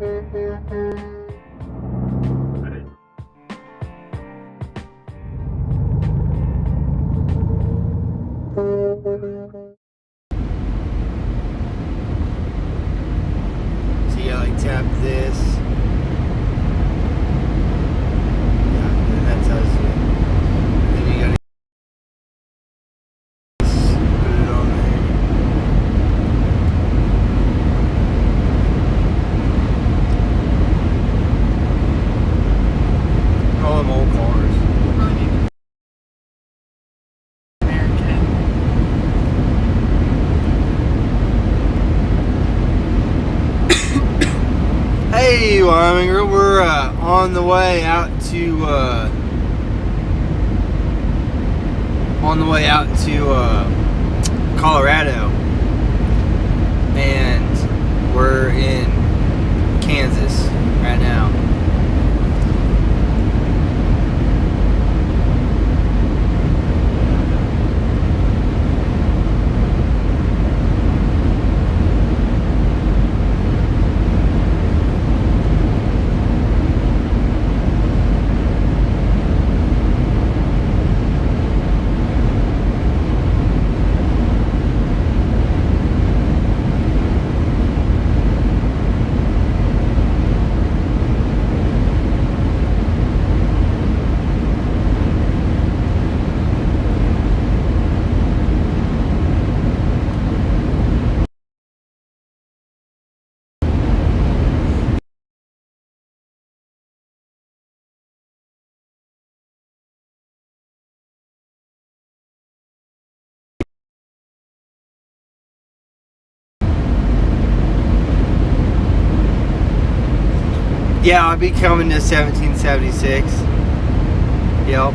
See, I like tap this. Yeah, and that tells you. And then you gotta put it on there. All them old cars. Hey, Wyoming, we're on the way out to Colorado, and we're in Kansas right now. Yeah, I'll be coming to 1776. Yep.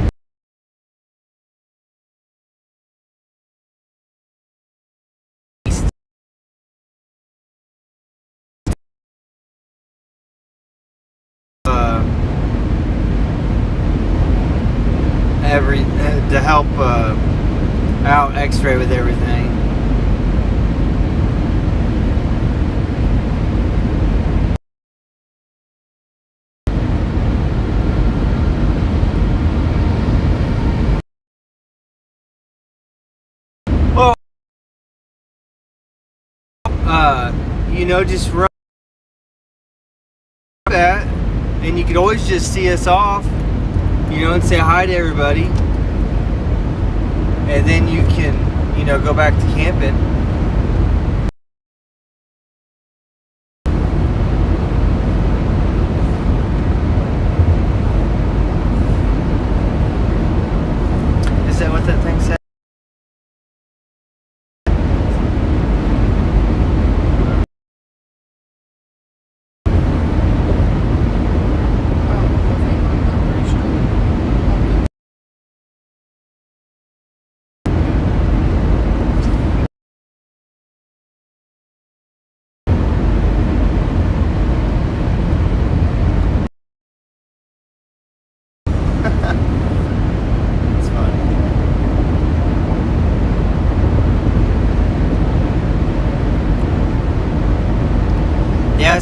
To help out X-ray with everything. Well, just run that, and you could always just see us off, and say hi to everybody, and then you can, go back to camping. Is that what that thing said?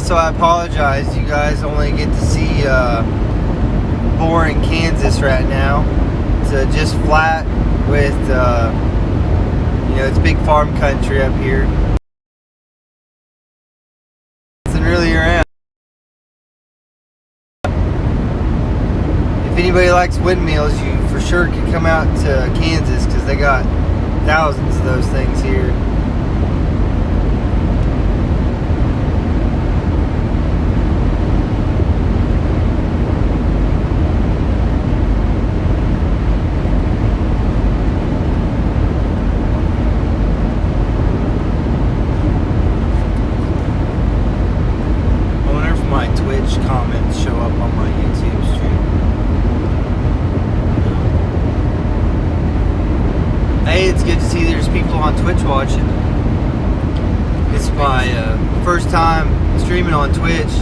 So I apologize, you guys only get to see boring Kansas right now. It's just flat with, it's big farm country up here. Nothing really around. If anybody likes windmills, you for sure can come out to Kansas because they got thousands of those things here. Comments show up on my YouTube stream. Hey, it's good to see there's people on Twitch watching. It's my first time streaming on Twitch.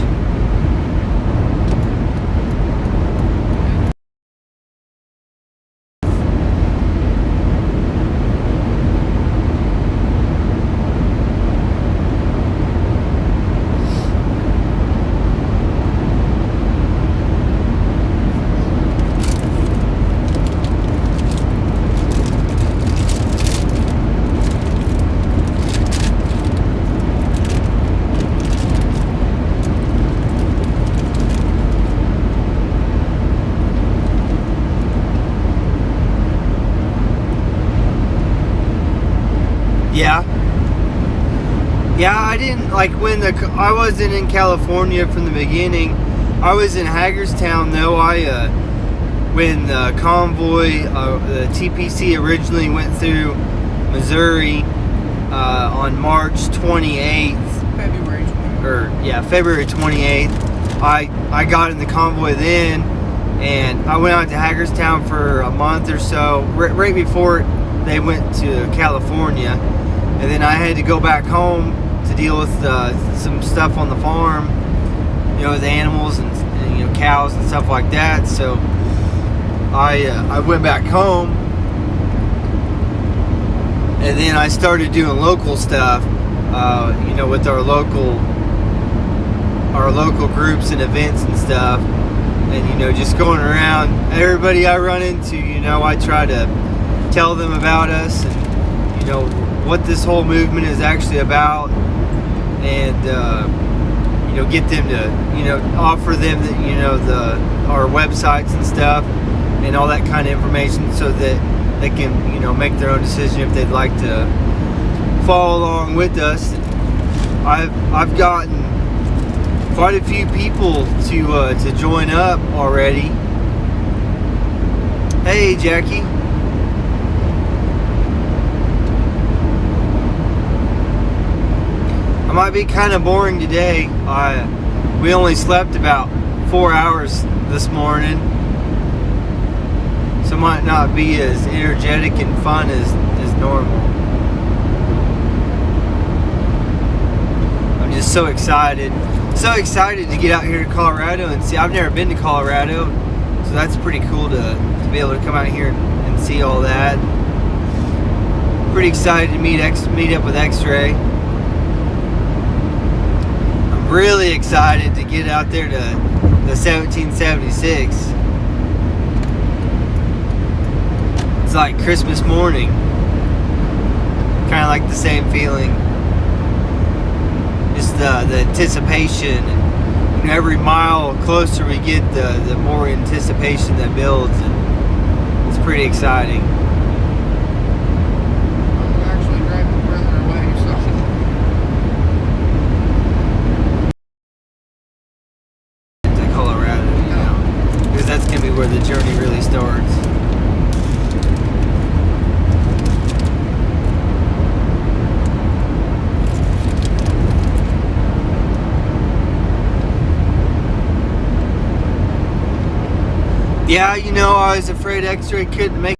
Yeah, I didn't like when I wasn't in California from the beginning. I was in Hagerstown though. When the convoy, the TPC originally went through Missouri on March 28th. February 28th. February 28th. I got in the convoy then, and I went out to Hagerstown for a month or so, right before they went to California, and then I had to go back home to deal with some stuff on the farm, with animals and cows and stuff like that. So I went back home, and then I started doing local stuff, with our local groups and events and stuff, and just going around. Everybody I run into, I try to tell them about us and what this whole movement is actually about, and get them to offer them our websites and stuff and all that kind of information, so that they can make their own decision if they'd like to follow along with us. I've gotten quite a few people to join up already. Hey, Jackie. I might be kind of boring today. We only slept about 4 hours this morning, so might not be as energetic and fun as normal. I'm just so excited to get out here to Colorado and see. I've never been to Colorado, so that's pretty cool to be able to come out here and see all that. Pretty excited to meet up with X-Ray. I'm really excited to get out there to the 1776. It's like Christmas morning. Kind of like the same feeling. Just the anticipation. And every mile closer we get, the more anticipation that builds. And it's pretty exciting. I'm actually driving further away, so. To Colorado, because that's going to be where the journey really starts. Yeah, I was afraid X-Ray couldn't make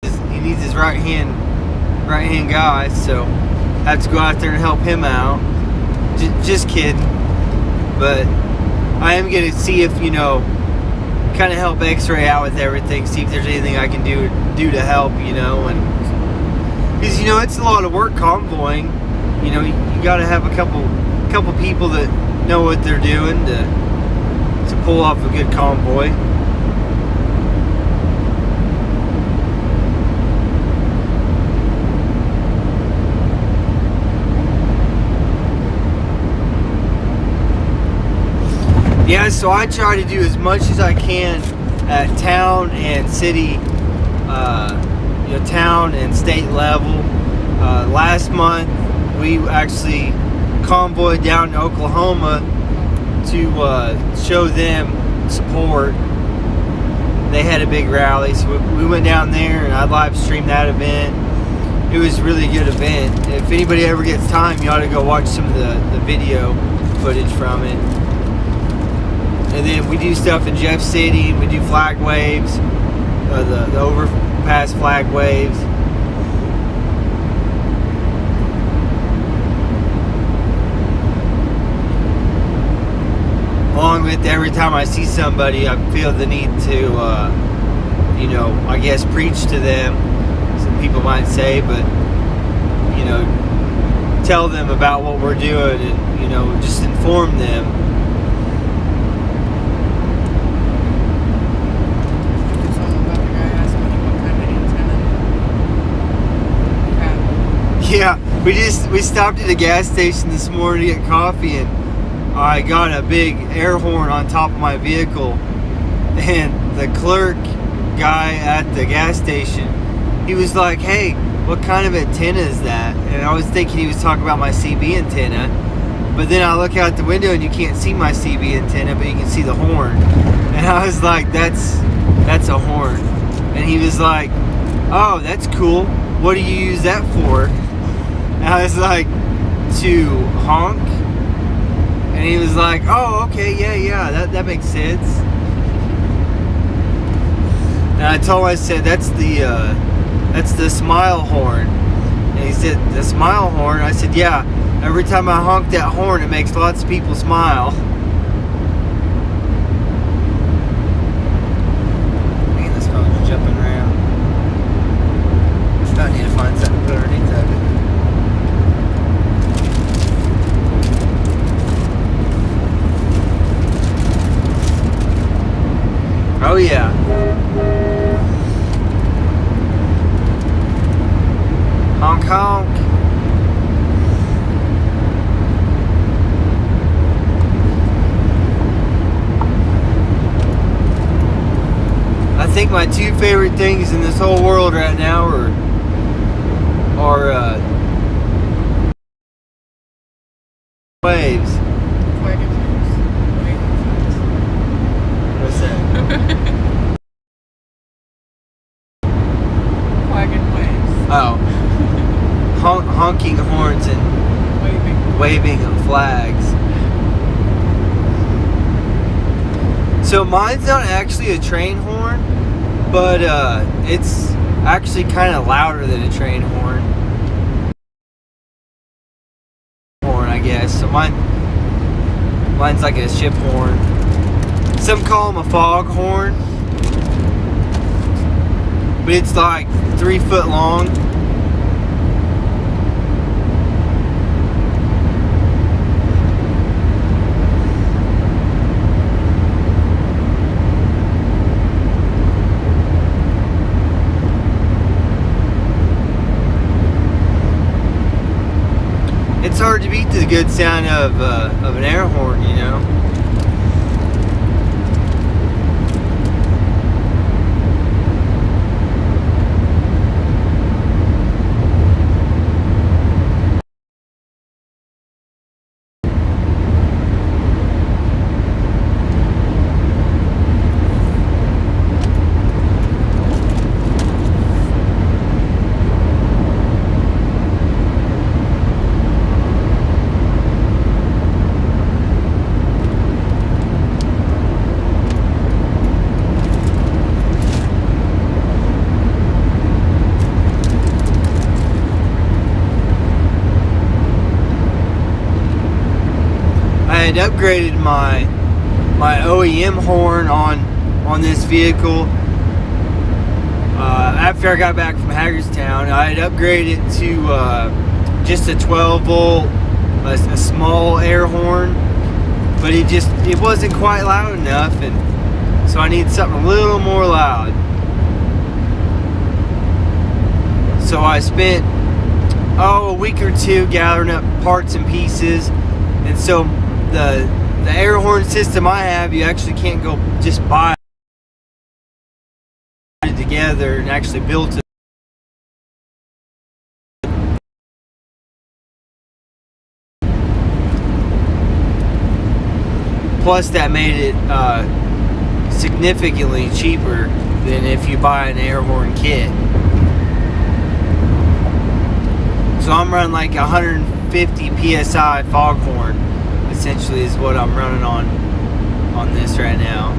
it. He needs his right hand guy, so I have to go out there and help him out. Just kidding. But I am going to see if, kind of help X-Ray out with everything, see if there's anything I can do to help, and because, it's a lot of work convoying. You got to have a couple people that know what they're doing to pull off a good convoy. Yeah, so I try to do as much as I can at town and city, town and state level. Last month we actually convoyed down to Oklahoma to show them support. They had a big rally, so we went down there and I live streamed that event. It was a really good event. If anybody ever gets time, you ought to go watch some of the video footage from it. And then we do stuff in Jeff City. We do flag waves, the overpass flag waves. Along with every time I see somebody, I feel the need to, I guess preach to them. Some people might say, but, tell them about what we're doing and, just inform them. Yeah, we stopped at a gas station this morning to get coffee, and I got a big air horn on top of my vehicle, and the clerk guy at the gas station, he was like, "Hey, what kind of antenna is that? And I was thinking he was talking about my CB antenna. But then I look out the window and you can't see my CB antenna, but you can see the horn. And I was like, that's a horn. And he was like, oh, that's cool. What do you use that for? And I was like, to honk. And he was like, oh, okay, yeah, that makes sense. And I told him, I said, that's the smile horn. And he said, the smile horn? I said, yeah, every time I honk that horn, it makes lots of people smile. Man, this phone's jumping around. I need to find something to put underneath of it. Oh yeah. Honk honk. I think my two favorite things in this whole world right now are waves. What's that? Wagon waves. Oh. Honking horns and waving of flags. So mine's not actually a train horn, but it's actually kind of louder than a train horn, I guess. So mine's like a ship horn. Some call them a fog horn, but it's like 3 foot long. It's hard to beat the good sound of an air horn, you know. I had upgraded my OEM horn on this vehicle after I got back from Hagerstown. I had upgraded to just a 12 volt, a small air horn, but it wasn't quite loud enough, and so I needed something a little more loud. So I spent a week or two gathering up parts and pieces, and so the air horn system I have, you actually can't go just buy it together and actually build it. Plus that made it significantly cheaper than if you buy an air horn kit. So I'm running like 150 PSI foghorn, essentially, is what I'm running on this right now.